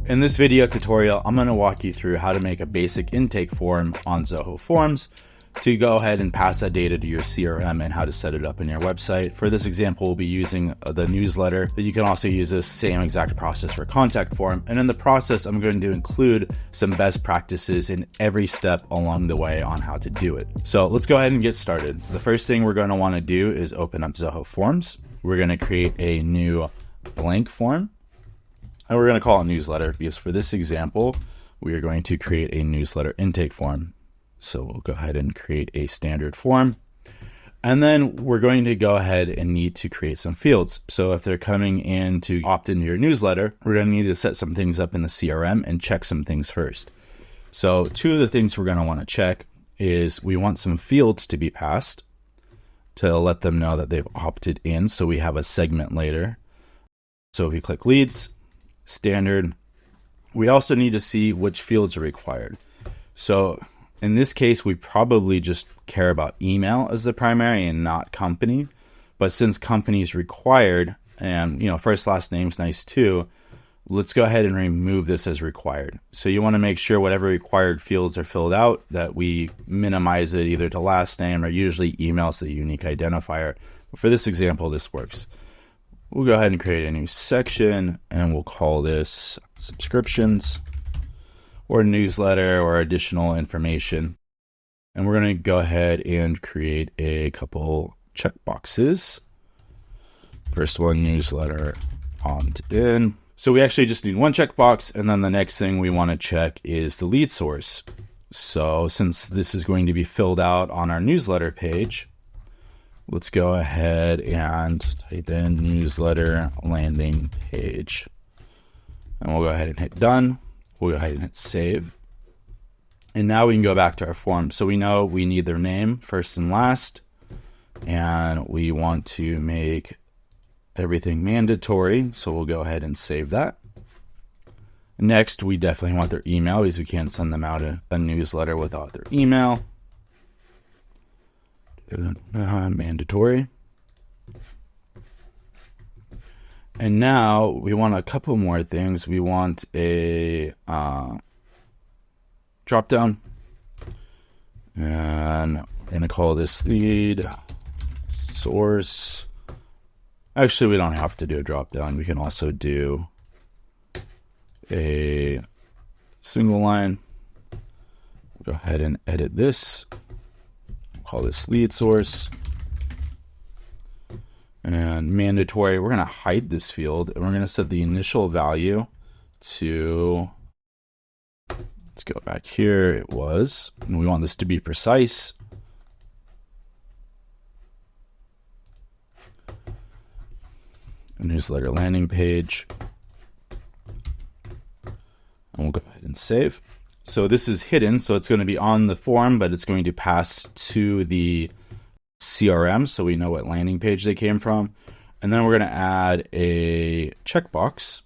In this video tutorial, I'm going to walk you through how to make a basic intake form on Zoho Forms to go ahead and pass that data to your CRM and how to set it up in your website. For this example, we'll be using the newsletter, but you can also use this same exact process for contact form. And in the process, I'm going to include some best practices in every step along the way on how to do it. So let's go ahead and get started. The first thing we're going to want to do is open up Zoho Forms. We're going to create a new blank form. And we're going to call it newsletter because for this example, we are going to create a newsletter intake form. So we'll go ahead and create a standard form. And then we're going to go ahead and need to create some fields. So if they're coming in to opt into your newsletter, we're going to need to set some things up in the CRM and check some things first. So two of the things we're going to want to check is we want some fields to be passed to let them know that they've opted in. So we have a segment later. So if we click leads, standard, we also need to see which fields are required. So in this case, we probably just care about email as the primary and not company. But since company is required and, first, last name's nice too, let's go ahead and remove this as required. So you want to make sure whatever required fields are filled out, that we minimize it either to last name or usually email's the unique identifier. But for this example, this works. We'll go ahead and create a new section and we'll call this subscriptions or newsletter or additional information. And we're going to go ahead and create a couple checkboxes. First one, newsletter opt-in. So we actually just need one checkbox. And then the next thing we want to check is the lead source. So since this is going to be filled out on our newsletter page, let's go ahead and type in newsletter landing page. And we'll go ahead and hit done. We'll go ahead and hit save. And now we can go back to our form. So we know we need their name, first and last. And we want to make everything mandatory. So we'll go ahead and save that. Next, we definitely want their email because we can't send them out a newsletter without their email. Mandatory. And now we want a couple more things. We want a drop down, and we're going to call this lead source. Actually, we don't have to do a drop down. We can also do a single line. We'll go ahead and edit this. Call this lead source. And mandatory, we're going to hide this field and we're going to set the initial value to, let's go back here, it was, and we want this to be precise. A newsletter landing page. And we'll go ahead and save. So this is hidden, so it's going to be on the form, but it's going to pass to the CRM, so we know what landing page they came from. And then we're going to add a checkbox.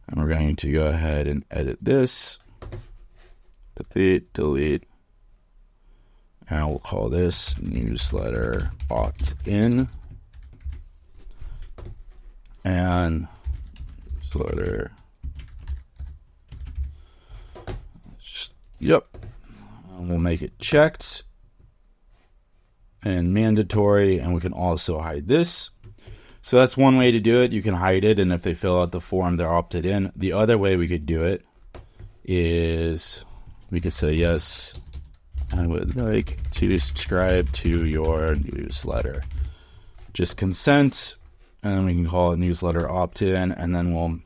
And we're going to go ahead and edit this. Delete. And we'll call this newsletter opt-in. And newsletter. Yep. And we'll make it checked and mandatory. And we can also hide this. So that's one way to do it. You can hide it. And if they fill out the form, they're opted in. The other way we could do it is we could say, yes, I would like to subscribe to your newsletter. Just consent. And then we can call it newsletter opt-in. And then we'll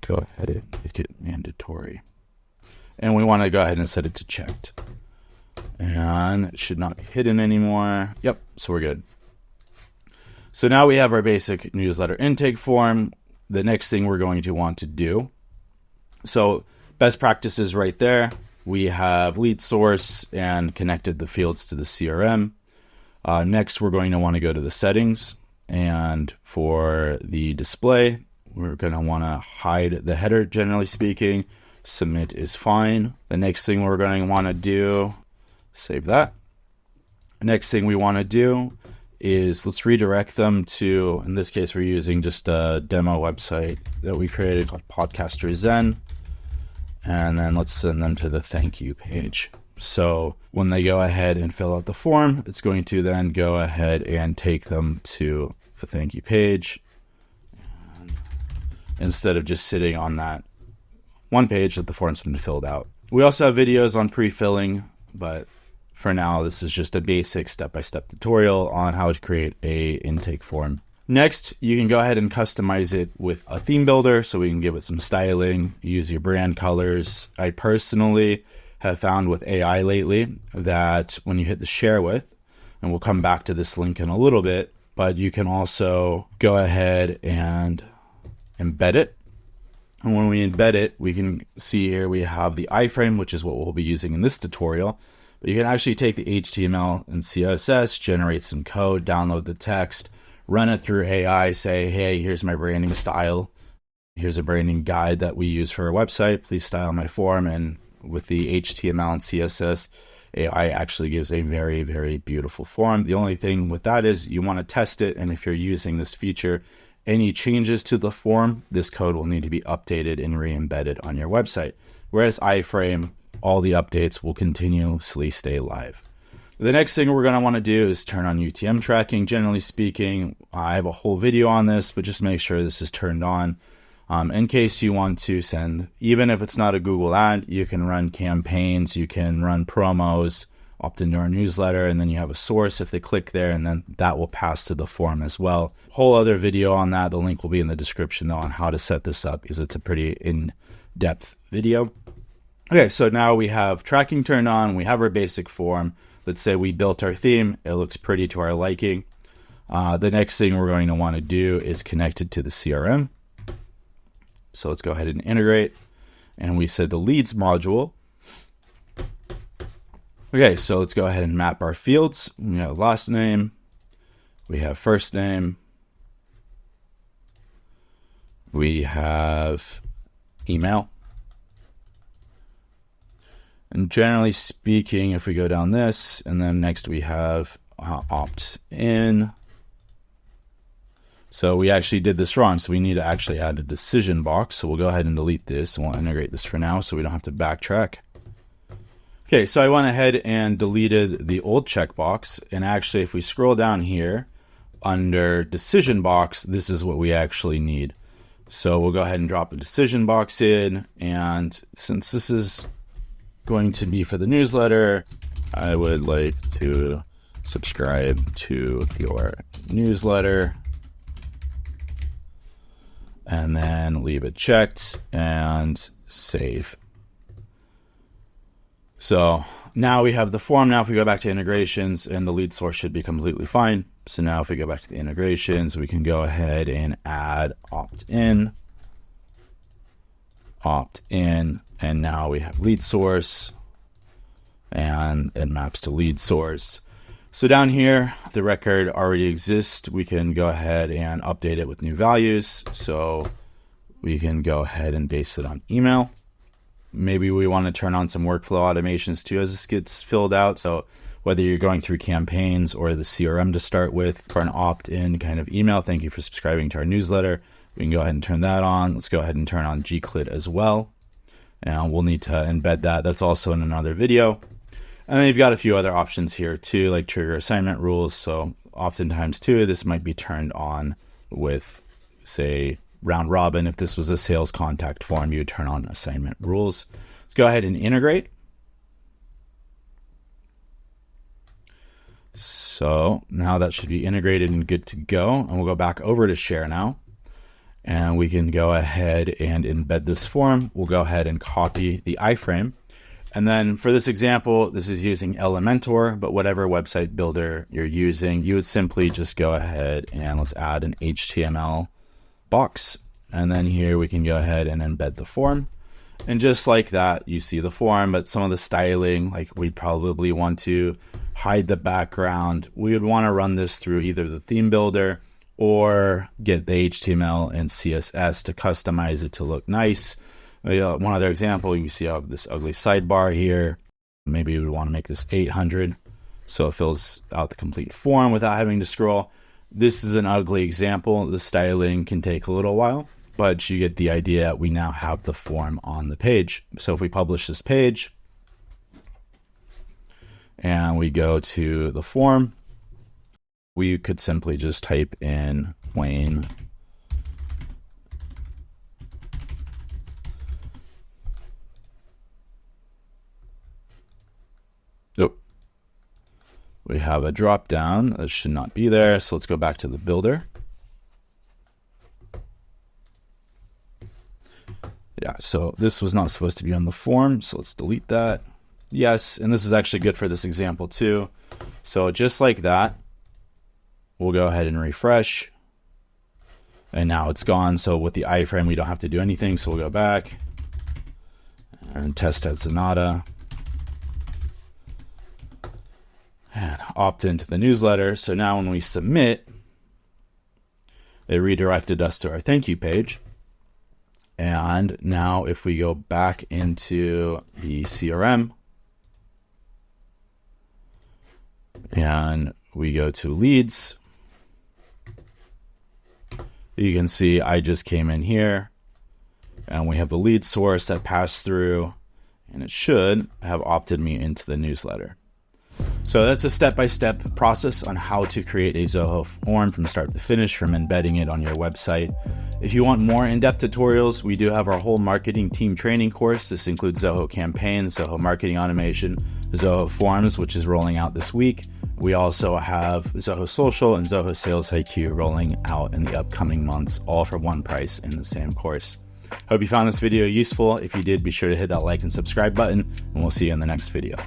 go ahead and make it mandatory. And we want to go ahead and set it to checked. And it should not be hidden anymore. Yep, so we're good. So now we have our basic newsletter intake form. The next thing we're going to want to do. So best practices right there. We have lead source and connected the fields to the CRM. Next, we're going to want to go to the settings. And for the display, we're going to want to hide the header, generally speaking. Submit is fine. The next thing we're going to want to do, save that. Next thing we want to do is let's redirect them to, in this case, we're using just a demo website that we created called Podcaster Zen. And then let's send them to the thank you page. So when they go ahead and fill out the form, it's going to then go ahead and take them to the thank you page, and instead of just sitting on that one page that the form's been filled out. We also have videos on pre-filling, but for now, this is just a basic step-by-step tutorial on how to create a intake form. Next, you can go ahead and customize it with a theme builder, so we can give it some styling, use your brand colors. I personally have found with AI lately that when you hit the share with, and we'll come back to this link in a little bit, but you can also go ahead and embed it. And when we embed it, we can see here we have the iframe, which is what we'll be using in this tutorial. But you can actually take the HTML and CSS, generate some code, download the text, run it through AI, say, hey, here's my branding style. Here's a branding guide that we use for our website. Please style my form. And with the HTML and CSS, AI actually gives a very, very beautiful form. The only thing with that is you want to test it. And if you're using this feature, any changes to the form, this code will need to be updated and re-embedded on your website. Whereas iframe, all the updates will continuously stay live. The next thing we're going to want to do is turn on UTM tracking. Generally speaking, I have a whole video on this, but just make sure this is turned on. In case you want to send, even if it's not a Google ad, you can run campaigns, you can run promos, opt into our newsletter, and then you have a source if they click there, and then that will pass to the form as well. Whole other video on that. The link will be in the description though on how to set this up, because it's a pretty in-depth video. Okay, so now we have tracking turned on, we have our basic form. Let's say we built our theme, it looks pretty to our liking. The next thing we're going to want to do is connect it to the CRM. So let's go ahead and integrate. And we said the leads module. Okay, so let's go ahead and map our fields. We have last name, we have first name, we have email. And generally speaking, if we go down this, and then next we have opt-in. So we actually did this wrong, so we need to actually add a decision box. So we'll go ahead and delete this, and we'll integrate this for now so we don't have to backtrack. Okay, so I went ahead and deleted the old checkbox, and actually if we scroll down here, under decision box, this is what we actually need. So we'll go ahead and drop a decision box in, and since this is going to be for the newsletter, I would like to subscribe to your newsletter, and then leave it checked and save. So now we have the form. Now if we go back to integrations, and the lead source should be completely fine. So now if we go back to the integrations, we can go ahead and add opt-in, and now we have lead source, and it maps to lead source. So down here, the record already exists. We can go ahead and update it with new values. So we can go ahead and base it on email. Maybe we want to turn on some workflow automations too as this gets filled out. So whether you're going through campaigns or the CRM to start with, for an opt-in kind of email, thank you for subscribing to our newsletter, we can go ahead and turn that on. Let's go ahead and turn on gclit as well. And we'll need to embed that. That's also in another video. And then you've got a few other options here too, like trigger assignment rules. So oftentimes too, this might be turned on with, say, round robin. If this was a sales contact form, you would turn on assignment rules. Let's go ahead and integrate. So now that should be integrated and good to go. And we'll go back over to share now. And we can go ahead and embed this form. We'll go ahead and copy the iframe. And then for this example, this is using Elementor, but whatever website builder you're using, you would simply just go ahead and let's add an HTML box. And then here we can go ahead and embed the form. And just like that, you see the form, but some of the styling, like we'd probably want to hide the background. We would want to run this through either the theme builder or get the HTML and CSS to customize it to look nice. One other example, you see I have this ugly sidebar here. Maybe we would want to make this 800. So it fills out the complete form without having to scroll. This is an ugly example. The styling can take a little while, but you get the idea. We now have the form on the page. So if we publish this page and we go to the form, we could simply just type in Wayne We have a drop down that should not be there. So let's go back to the builder. Yeah, so this was not supposed to be on the form. So let's delete that. Yes, and this is actually good for this example too. So just like that, we'll go ahead and refresh. And now it's gone. So with the iframe, we don't have to do anything. So we'll go back and test at Zenatta. And opt into the newsletter. So now when we submit, it redirected us to our thank you page. And now if we go back into the CRM and we go to leads, you can see I just came in here and we have the lead source that passed through, and it should have opted me into the newsletter. So that's a step-by-step process on how to create a Zoho form from start to finish, from embedding it on your website. If you want more in-depth tutorials, we do have our whole marketing team training course. This includes Zoho campaigns, Zoho marketing automation, Zoho forms, which is rolling out this week. We also have Zoho social and Zoho sales IQ rolling out in the upcoming months, all for one price in the same course. Hope you found this video useful. If you did, be sure to hit that like and subscribe button, and we'll see you in the next video.